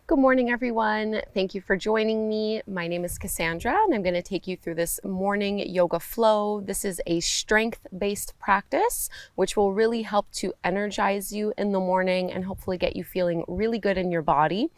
Good morning, everyone. Thank you for joining me. My name is Kassandra, and I'm going to take you through this morning yoga flow. This is a strength-based practice, which will really help to energize you in the morning and hopefully get you feeling really good in your body.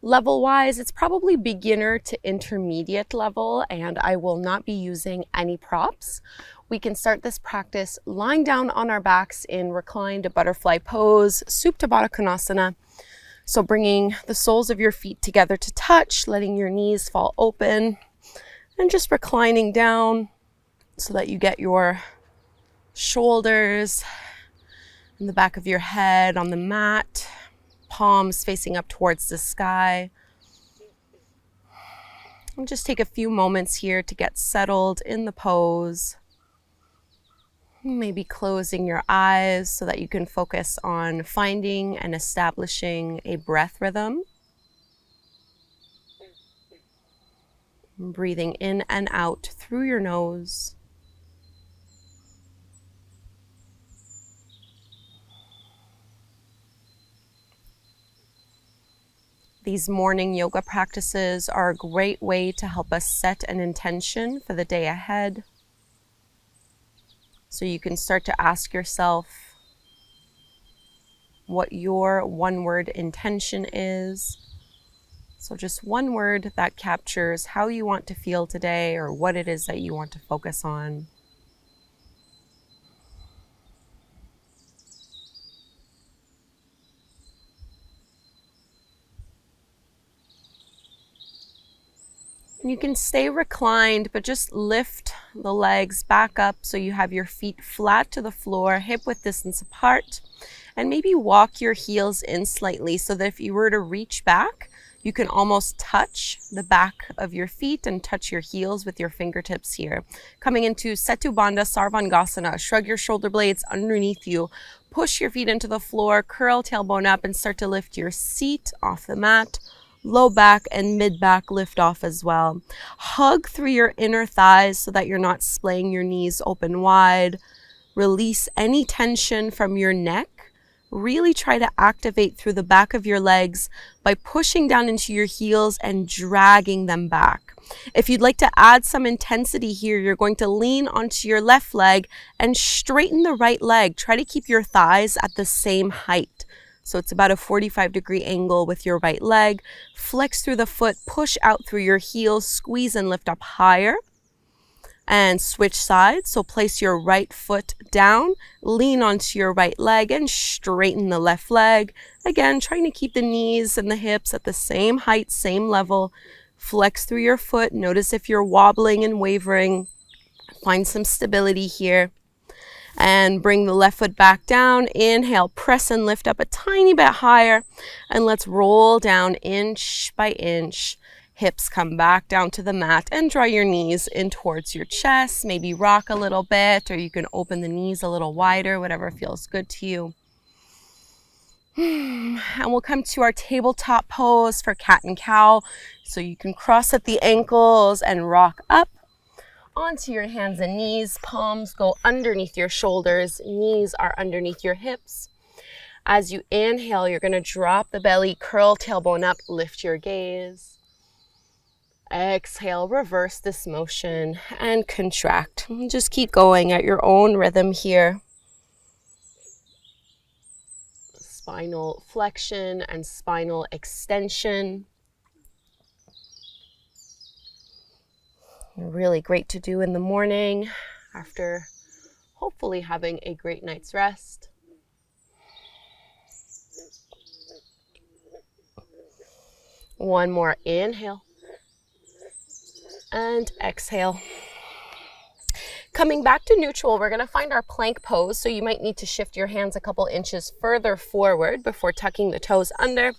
Level-wise, it's probably beginner to intermediate level, and I will not be using any props. We can start this practice lying down on our backs in reclined butterfly pose, Supta Baddha Konasana. So bringing the soles of your feet together to touch, letting your knees fall open, and just reclining down so that you get your shoulders and the back of your head on the mat, palms facing up towards the sky. And just take a few moments here to get settled in the pose. Maybe closing your eyes so that you can focus on finding and establishing a breath rhythm. Breathing in and out through your nose. These morning yoga practices are a great way to help us set an intention for the day ahead. So you can start to ask yourself what your one-word intention is. So just one word that captures how you want to feel today or what it is that you want to focus on. You can stay reclined, but just lift the legs back up so you have your feet flat to the floor, hip-width distance apart, and maybe walk your heels in slightly so that if you were to reach back, you can almost touch the back of your feet and touch your heels with your fingertips here. Coming into Setu Bandha Sarvangasana, shrug your shoulder blades underneath you, push your feet into the floor, curl tailbone up, and start to lift your seat off the mat. Low back and mid back lift off as well. Hug through your inner thighs so that you're not splaying your knees open wide. Release any tension from your neck. Really try to activate through the back of your legs by pushing down into your heels and dragging them back. If you'd like to add some intensity here, you're going to lean onto your left leg and straighten the right leg. Try to keep your thighs at the same height. So it's about a 45-degree angle with your right leg. Flex through the foot, push out through your heels, squeeze and lift up higher. And switch sides. So place your right foot down, lean onto your right leg and straighten the left leg. Again, trying to keep the knees and the hips at the same height, same level. Flex through your foot. Notice if you're wobbling and wavering. Find some stability here. And bring the left foot back down. Inhale, press and lift up a tiny bit higher. And let's roll down inch by inch. Hips come back down to the mat and draw your knees in towards your chest. Maybe rock a little bit, or you can open the knees a little wider, whatever feels good to you. And we'll come to our tabletop pose for cat and cow. So you can cross at the ankles and rock up. Onto your hands and knees, palms go underneath your shoulders, knees are underneath your hips. As you inhale, you're going to drop the belly, curl tailbone up, lift your gaze. Exhale, reverse this motion and contract. Just keep going at your own rhythm here. Spinal flexion and spinal extension. Really great to do in the morning after hopefully having a great night's rest. One more inhale and exhale. Coming back to neutral, we're going to find our plank pose. So you might need to shift your hands a couple inches further forward before tucking the toes under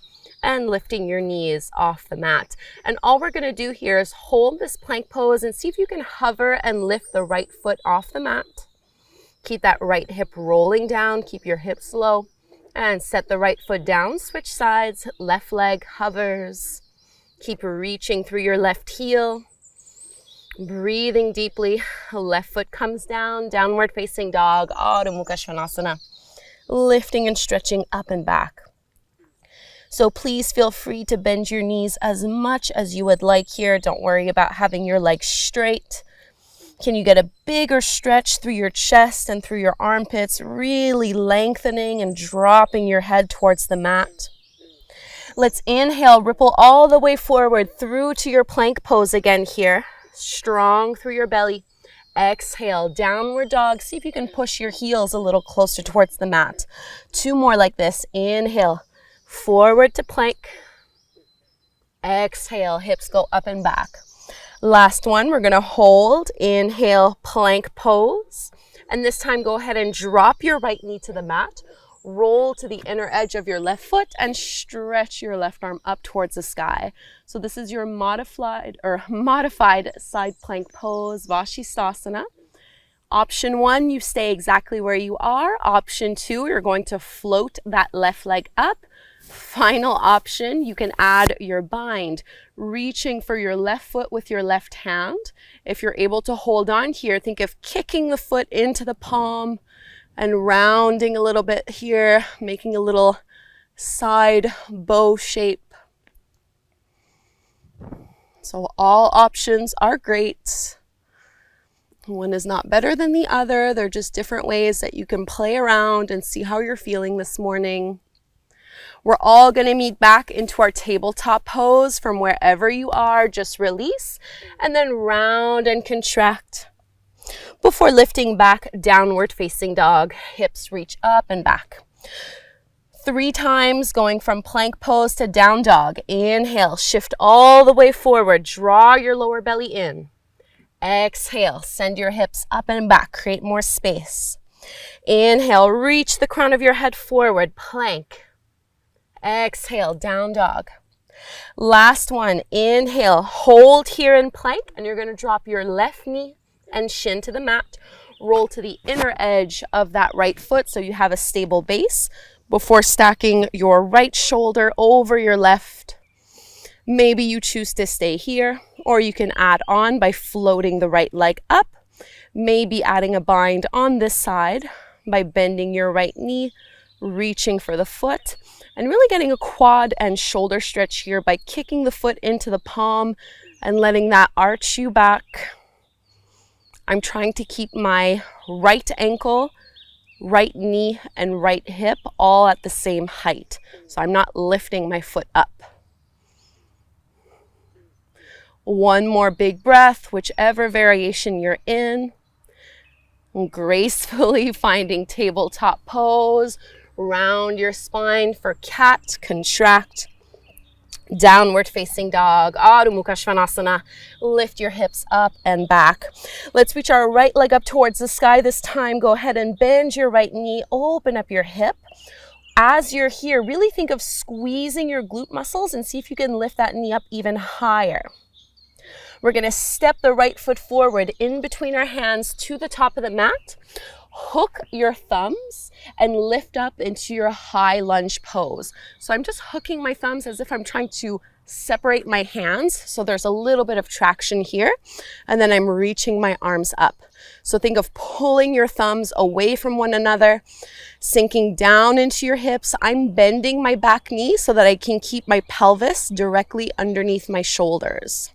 and lifting your knees off the mat. And all we're going to do here is hold this plank pose and see if you can hover and lift the right foot off the mat. Keep that right hip rolling down, keep your hips low, and set the right foot down. Switch sides, left leg hovers. Keep reaching through your left heel. Breathing deeply, left foot comes down, downward facing dog, Adho Mukha Svanasana. Lifting and stretching up and back. So please feel free to bend your knees as much as you would like here. Don't worry about having your legs straight. Can you get a bigger stretch through your chest and through your armpits, really lengthening and dropping your head towards the mat. Let's inhale, ripple all the way forward through to your plank pose again here. Strong through your belly. Exhale, downward dog. See if you can push your heels a little closer towards the mat. 2 more like this. Inhale, forward to plank. Exhale, hips go up and back. Last one, we're gonna hold. Inhale, plank pose. And this time, go ahead and drop your right knee to the mat. Roll to the inner edge of your left foot and stretch your left arm up towards the sky. So this is your modified side plank pose, Vashisthasana. Option 1, you stay exactly where you are. Option 2, you're going to float that left leg up. Final option, you can add your bind, reaching for your left foot with your left hand. If you're able to hold on here, think of kicking the foot into the palm and rounding a little bit here, making a little side bow shape. So all options are great. One is not better than the other. They're just different ways that you can play around and see how you're feeling this morning. We're all going to meet back into our tabletop pose from wherever you are. Just release and then round and contract. Before lifting back, downward facing dog. Hips reach up and back. 3 times, going from plank pose to down dog. Inhale, shift all the way forward. Draw your lower belly in. Exhale, send your hips up and back. Create more space. Inhale, reach the crown of your head forward. Plank. Exhale, down dog. Last one, inhale, hold here in plank, and you're going to drop your left knee and shin to the mat. Roll to the inner edge of that right foot so you have a stable base before stacking your right shoulder over your left. Maybe you choose to stay here, or you can add on by floating the right leg up. Maybe adding a bind on this side by bending your right knee, reaching for the foot, and really getting a quad and shoulder stretch here by kicking the foot into the palm and letting that arch you back. I'm trying to keep my right ankle, right knee, and right hip all at the same height. So I'm not lifting my foot up. One more big breath, whichever variation you're in. And gracefully finding tabletop pose. Round your spine for cat, contract. Downward facing dog, Adho Mukha Svanasana. Lift your hips up and back. Let's reach our right leg up towards the sky this time. Go ahead and bend your right knee, open up your hip. As you're here, really think of squeezing your glute muscles and see if you can lift that knee up even higher. We're going to step the right foot forward in between our hands to the top of the mat. Hook your thumbs and lift up into your high lunge pose. So I'm just hooking my thumbs as if I'm trying to separate my hands. So there's a little bit of traction here. And then I'm reaching my arms up. So think of pulling your thumbs away from one another, sinking down into your hips. I'm bending my back knee so that I can keep my pelvis directly underneath my shoulders.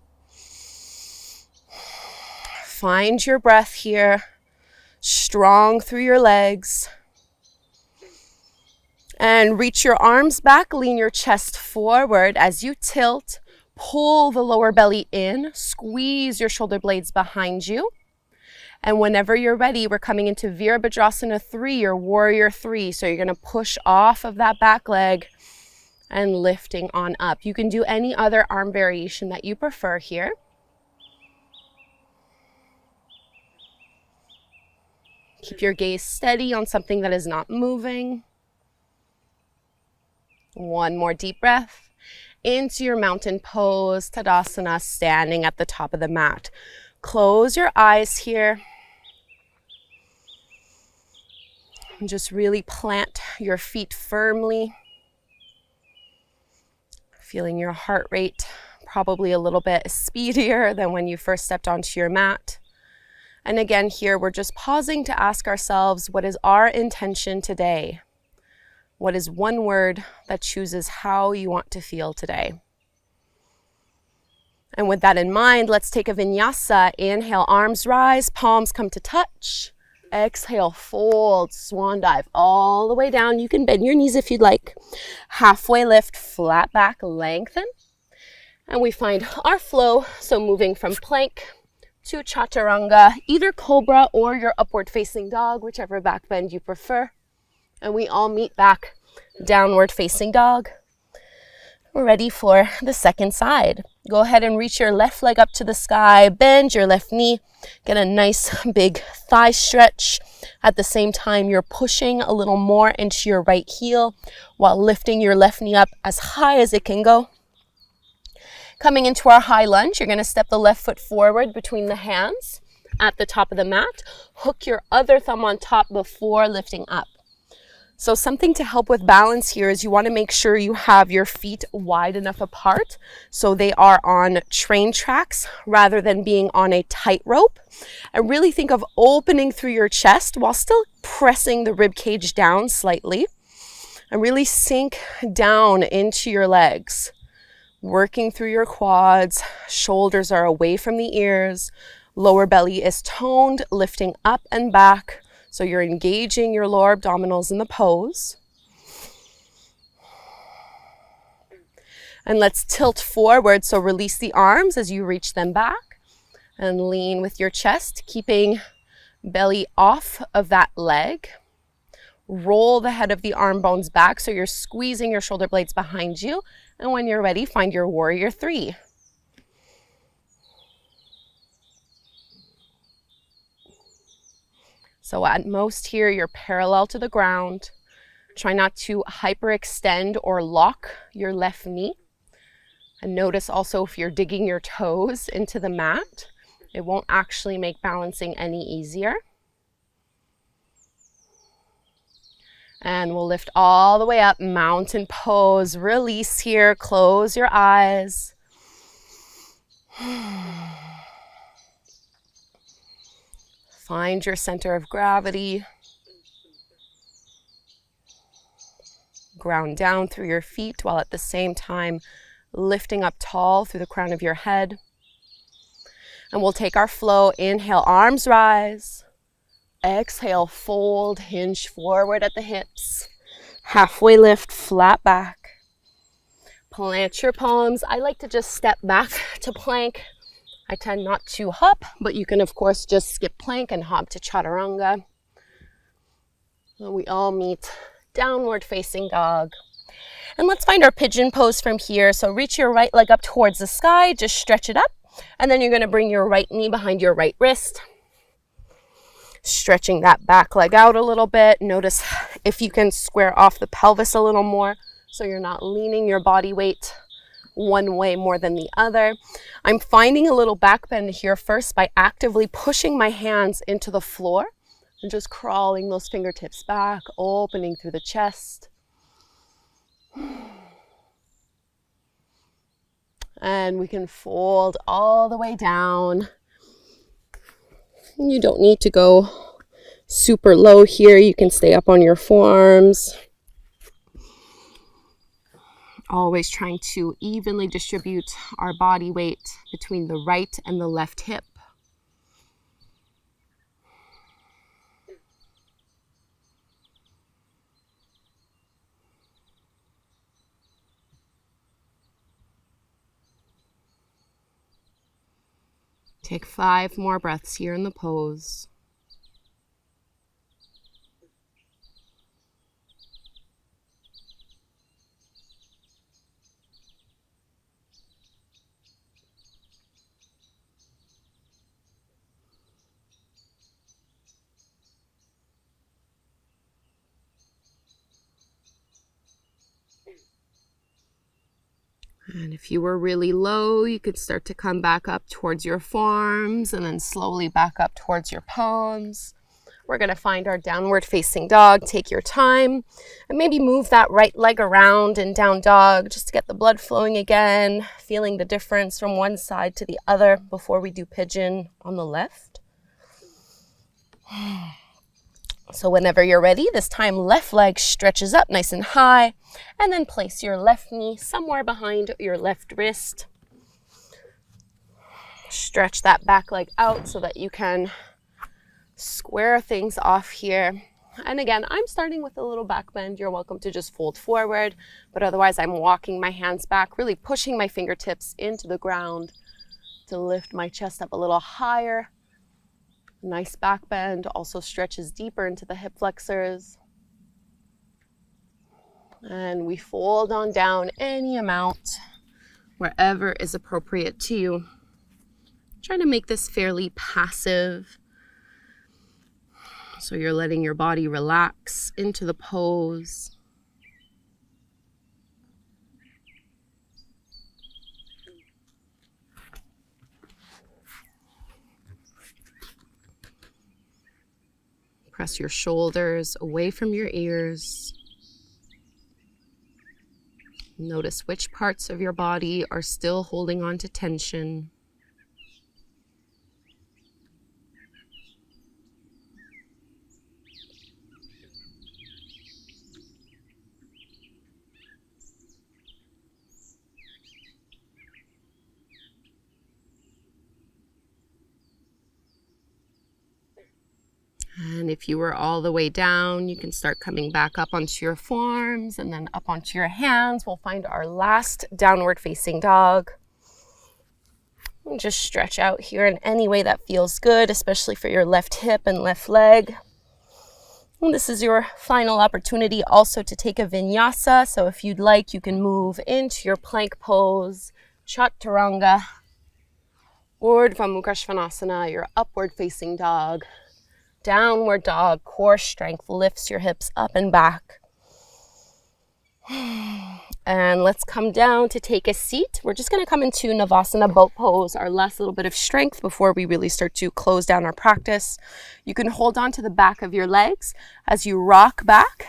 Find your breath here. Strong through your legs. And reach your arms back, lean your chest forward as you tilt. Pull the lower belly in, squeeze your shoulder blades behind you. And whenever you're ready, we're coming into Virabhadrasana 3 or Warrior 3. So you're going to push off of that back leg and lifting on up. You can do any other arm variation that you prefer here. Keep your gaze steady on something that is not moving. One more deep breath into your mountain pose, Tadasana, standing at the top of the mat. Close your eyes here. And just really plant your feet firmly. Feeling your heart rate probably a little bit speedier than when you first stepped onto your mat. And again, here we're just pausing to ask ourselves, what is our intention today? What is one word that chooses how you want to feel today? And with that in mind, let's take a vinyasa. Inhale, arms rise, palms come to touch. Exhale, fold, swan dive all the way down. You can bend your knees if you'd like. Halfway lift, flat back, lengthen. And we find our flow, so moving from plank to chaturanga, either cobra or your upward facing dog, whichever back bend you prefer. And we all meet back, downward facing dog. We're ready for the second side. Go ahead and reach your left leg up to the sky, bend your left knee, get a nice big thigh stretch. At the same time, you're pushing a little more into your right heel while lifting your left knee up as high as it can go. Coming into our high lunge, you're going to step the left foot forward between the hands at the top of the mat. Hook your other thumb on top before lifting up. So something to help with balance here is you want to make sure you have your feet wide enough apart so they are on train tracks rather than being on a tightrope. And really think of opening through your chest while still pressing the rib cage down slightly. And really sink down into your legs. Working through your quads, shoulders are away from the ears, lower belly is toned, lifting up and back. So you're engaging your lower abdominals in the pose. And let's tilt forward, so release the arms as you reach them back and lean with your chest, keeping belly off of that leg. Roll the head of the arm bones back so you're squeezing your shoulder blades behind you. And when you're ready, find your warrior three. So at most here, you're parallel to the ground. Try not to hyperextend or lock your left knee. And notice also if you're digging your toes into the mat, it won't actually make balancing any easier. And we'll lift all the way up, mountain pose, release here, close your eyes. Find your center of gravity. Ground down through your feet while at the same time lifting up tall through the crown of your head. And we'll take our flow. Inhale, arms rise. Exhale, fold, hinge forward at the hips. Halfway lift, flat back. Plant your palms. I like to just step back to plank. I tend not to hop, but you can of course just skip plank and hop to chaturanga. And we all meet downward facing dog. And let's find our pigeon pose from here. So reach your right leg up towards the sky, just stretch it up. And then you're going to bring your right knee behind your right wrist. Stretching that back leg out a little bit. Notice if you can square off the pelvis a little more so you're not leaning your body weight one way more than the other. I'm finding a little back bend here first by actively pushing my hands into the floor and just crawling those fingertips back, opening through the chest. And we can fold all the way down. You don't need to go super low here. You can stay up on your forearms. Always trying to evenly distribute our body weight between the right and the left hip. Take 5 more breaths here in the pose. And if you were really low, you could start to come back up towards your forearms and then slowly back up towards your palms. We're going to find our downward facing dog. Take your time and maybe move that right leg around in down dog just to get the blood flowing again, feeling the difference from one side to the other before we do pigeon on the left. So whenever you're ready, this time left leg stretches up nice and high, and then place your left knee somewhere behind your left wrist. Stretch that back leg out so that you can square things off here. And again, I'm starting with a little back bend. You're welcome to just fold forward, but otherwise I'm walking my hands back, really pushing my fingertips into the ground to lift my chest up a little higher. Nice back bend, also stretches deeper into the hip flexors. And we fold on down any amount, wherever is appropriate to you. Try to make this fairly passive. So you're letting your body relax into the pose. Press your shoulders away from your ears. Notice which parts of your body are still holding on to tension. And if you were all the way down, you can start coming back up onto your forearms and then up onto your hands. We'll find our last downward facing dog. And just stretch out here in any way that feels good, especially for your left hip and left leg. And this is your final opportunity also to take a vinyasa. So if you'd like, you can move into your plank pose, chaturanga, Urdhva Mukha Svanasana, your upward facing dog. Downward dog, core strength, lifts your hips up and back. And let's come down to take a seat. We're just going to come into Navasana boat pose, our last little bit of strength before we really start to close down our practice. You can hold on to the back of your legs as you rock back,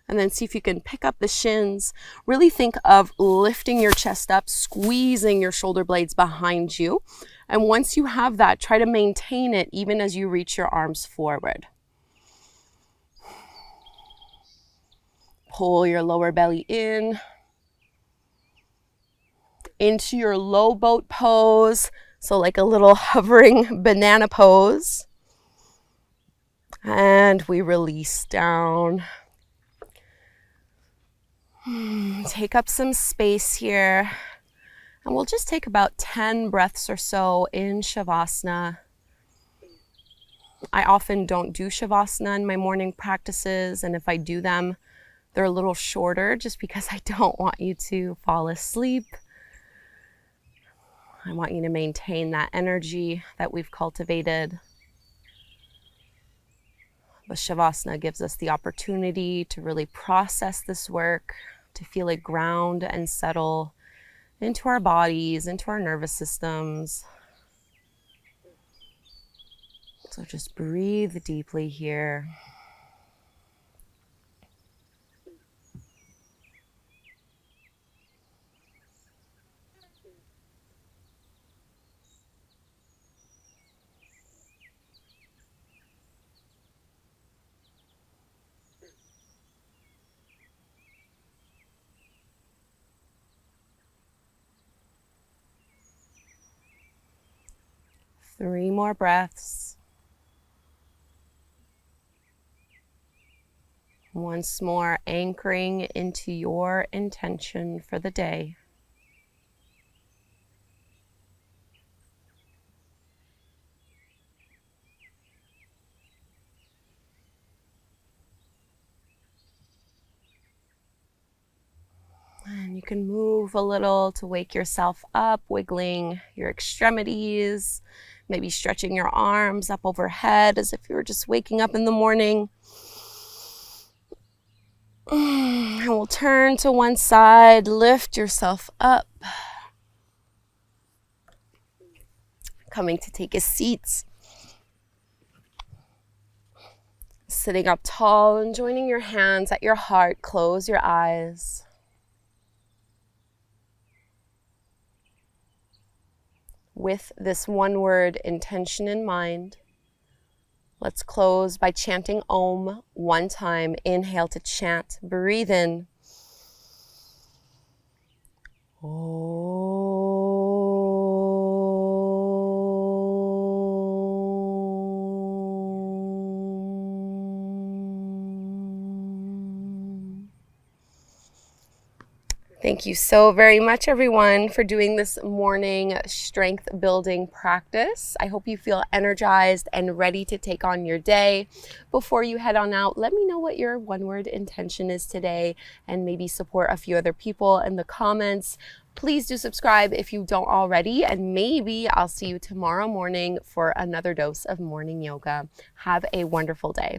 and then see if you can pick up the shins. Really think of lifting your chest up, squeezing your shoulder blades behind you. And once you have that, try to maintain it even as you reach your arms forward. Pull your lower belly in, into your low boat pose. So like a little hovering banana pose. And we release down. Take up some space here. And we'll just take about 10 breaths or so in Shavasana. I often don't do Shavasana in my morning practices, and if I do them, they're a little shorter just because I don't want you to fall asleep. I want you to maintain that energy that we've cultivated. But Shavasana gives us the opportunity to really process this work, to feel it ground and settle into our bodies, into our nervous systems. So just breathe deeply here. Three more breaths. Once more, anchoring into your intention for the day. And you can move a little to wake yourself up, wiggling your extremities, maybe stretching your arms up overhead as if you were just waking up in the morning. And we'll turn to one side, lift yourself up. Coming to take a seat. Sitting up tall and joining your hands at your heart, close your eyes. With this one word intention in mind, Let's close by chanting Om one time. Inhale to chant. Breathe in. Thank you so very much, everyone, for doing this morning strength building practice. I hope you feel energized and ready to take on your day. Before you head on out, let me know what your one-word intention is today and maybe support a few other people in the comments. Please do subscribe if you don't already, and maybe I'll see you tomorrow morning for another dose of morning yoga. Have a wonderful day.